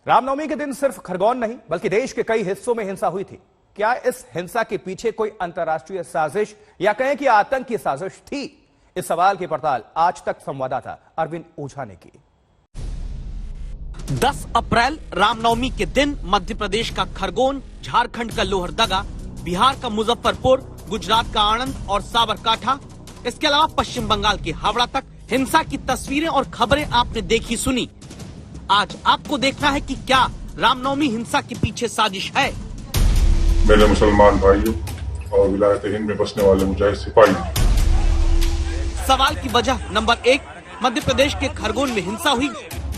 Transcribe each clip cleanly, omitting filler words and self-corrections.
रामनवमी के दिन सिर्फ खरगोन नहीं बल्कि देश के कई हिस्सों में हिंसा हुई थी। क्या इस हिंसा के पीछे कोई अंतर्राष्ट्रीय साजिश या कहें कि आतंक की साजिश थी? इस सवाल की पड़ताल आज तक संवाददाता अरविंद ओझा ने की। 10 अप्रैल रामनवमी के दिन मध्य प्रदेश का खरगोन, झारखंड का लोहरदगा, बिहार का मुजफ्फरपुर, गुजरात का आणंद और साबरकांठा, इसके अलावा पश्चिम बंगाल के हावड़ा तक हिंसा की तस्वीरें और खबरें आपने देखी सुनी। आज आपको देखना है कि क्या रामनवमी हिंसा के पीछे साजिश है। मेरे मुसलमान भाइयों और विलायत हिंद में बसने वाले मुजाहिद सिपाही। सवाल की वजह नंबर 1, मध्य प्रदेश के खरगोन में हिंसा हुई।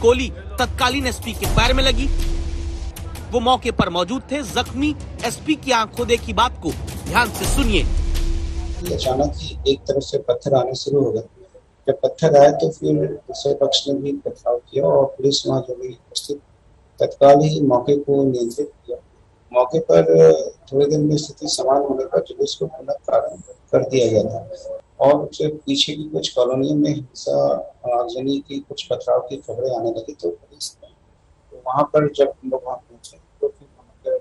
गोली तत्कालीन एसपी के पैर में लगी। वो मौके पर मौजूद थे। जख्मी एसपी की आंखों देखी बात को ध्यान से सुनिए। अचानक ही एक तरफ से पत्थर आने शुरू हो गए। जब पत्थर आए तो फिर दूसरे पक्ष ने भी पथराव किया और पुलिस वहां जो भी उपस्थित तत्काल ही मौके को नियंत्रित किया। मौके पर थोड़ी देर में स्थिति समान होने पर जुलूस को पुनः प्रारंभ कर दिया गया था और उससे पीछे की कुछ कॉलोनियों में हिंसा आगजनी की कुछ पथराव की खबरें आने लगी तो पुलिस तो वहां पर जब हम लोग वहां पहुंचे तो फिर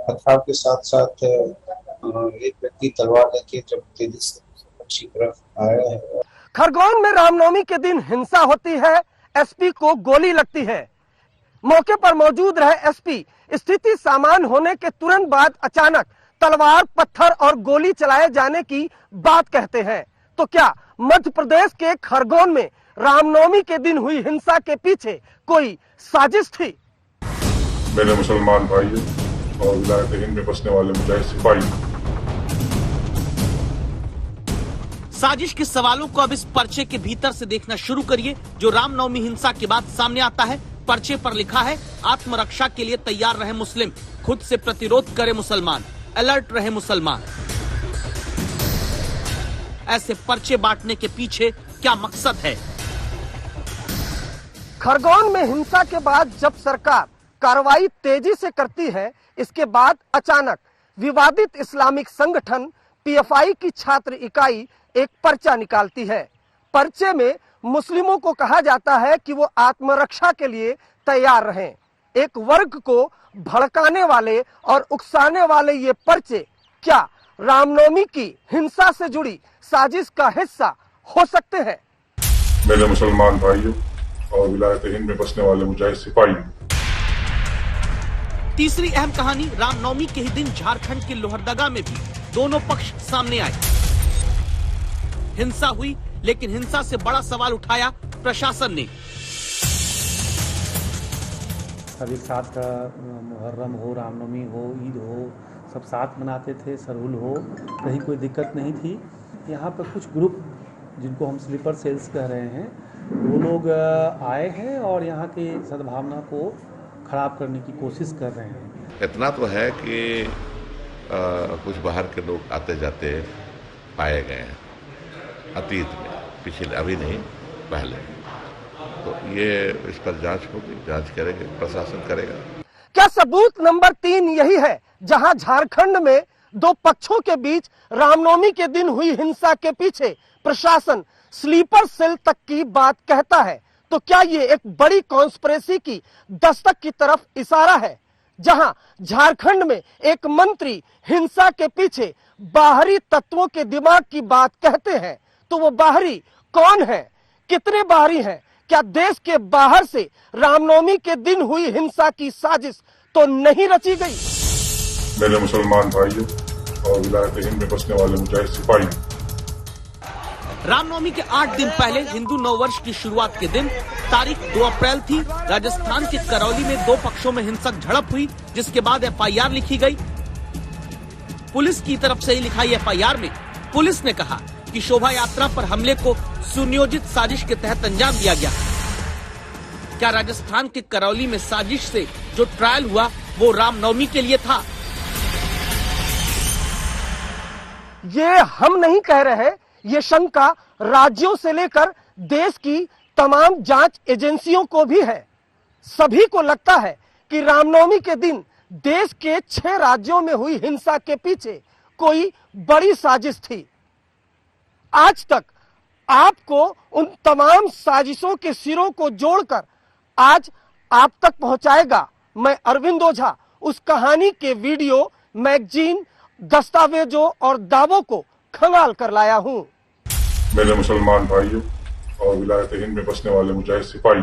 पथराव के साथ साथ एक व्यक्ति तलवार लेके जब तेजी से पक्ष की तरफ आया है। खरगोन में रामनवमी के दिन हिंसा होती है। एसपी को गोली लगती है। मौके पर मौजूद रहे एसपी स्थिति सामान्य होने के तुरंत बाद अचानक तलवार, पत्थर और गोली चलाए जाने की बात कहते हैं। तो क्या मध्य प्रदेश के खरगोन में रामनवमी के दिन हुई हिंसा के पीछे कोई साजिश थी? मेरे मुसलमान भाइयों और विलायत हिंद में बसने वाले मुजाहिद सिपाही। साजिश के सवालों को अब इस पर्चे के भीतर से देखना शुरू करिए जो रामनवमी हिंसा के बाद सामने आता है। पर्चे पर लिखा है, आत्मरक्षा के लिए तैयार रहे मुस्लिम, खुद से प्रतिरोध करे मुसलमान, अलर्ट रहे मुसलमान। ऐसे पर्चे बांटने के पीछे क्या मकसद है? खरगोन में हिंसा के बाद जब सरकार कार्रवाई तेजी से करती है, इसके बाद अचानक विवादित इस्लामिक संगठन पीएफआई की छात्र इकाई एक पर्चा निकालती है। पर्चे में मुस्लिमों को कहा जाता है कि वो आत्मरक्षा के लिए तैयार रहें। एक वर्ग को भड़काने वाले और उकसाने वाले ये पर्चे क्या रामनवमी की हिंसा से जुड़ी साजिश का हिस्सा हो सकते हैं? मेरे मुसलमान भाइयों और विलायत हिंद में बसने वाले मुजाहिद सिपाही। तीसरी अहम कहानी, रामनवमी के ही दिन झारखंड के लोहरदगा में भी दोनों पक्ष सामने आए। हिंसा हुई, लेकिन हिंसा से बड़ा सवाल उठाया प्रशासन ने। सभी साथ मुहर्रम हो, रामनवमी हो, ईद हो, सब साथ मनाते थे। सरहुल हो, कहीं कोई दिक्कत नहीं थी। यहाँ पर कुछ ग्रुप जिनको हम स्लीपर सेल्स कह रहे हैं, वो लोग आए हैं और यहाँ की सद्भावना को खराब करने की कोशिश कर रहे हैं। इतना तो है कि कुछ बाहर के लोग आते जाते पाए गए हैं अतीत में, पिछले, अभी नहीं पहले। तो ये इस पर जांच होगी, जांच करेंगे, प्रशासन करेगा। क्या सबूत नंबर 3 यही है जहां झारखंड में दो पक्षों के बीच रामनवमी के दिन हुई हिंसा के पीछे प्रशासन स्लीपर सेल तक की बात कहता है? तो क्या ये एक बड़ी कॉन्स्पिरेसी की दस्तक की तरफ इशारा है, जहां झारखंड में एक मंत्री हिंसा के पीछे बाहरी तत्वों के दिमाग की बात कहते हैं? तो वो बाहरी कौन है? कितने बाहरी हैं? क्या देश के बाहर से रामनवमी के दिन हुई हिंसा की साजिश तो नहीं रची गई? मेरे मुसलमान भाइयों और विलायत हिंद में बसने वाले मुजाहिद सिपाही। रामनवमी के 8 दिन पहले हिंदू नववर्ष की शुरुआत के दिन तारीख 2 अप्रैल थी। राजस्थान के करौली में दो पक्षों में हिंसक झड़प हुई, जिसके बाद एफआईआर लिखी गई। पुलिस की तरफ से ही लिखाई एफआईआर में पुलिस ने कहा कि शोभा यात्रा पर हमले को सुनियोजित साजिश के तहत अंजाम दिया गया। क्या राजस्थान के करौली में साजिश से जो ट्रायल हुआ वो रामनवमी के लिए था? ये हम नहीं कह रहे, ये शंका राज्यों से लेकर देश की तमाम जांच एजेंसियों को भी है। सभी को लगता है कि रामनवमी के दिन देश के 6 राज्यों में हुई हिंसा के पीछे कोई बड़ी साजिश थी। आज तक आपको उन तमाम साजिशों के सिरों को जोड़कर आज आप तक पहुंचाएगा मैं अरविंद ओझा उस कहानी के वीडियो, मैगजीन, दस्तावेजों और दावों को खंगाल कर लाया हूं। मेरे मुसलमान भाइयों और विलायत हिंद में बसने वाले मुजाहिद सिपाही,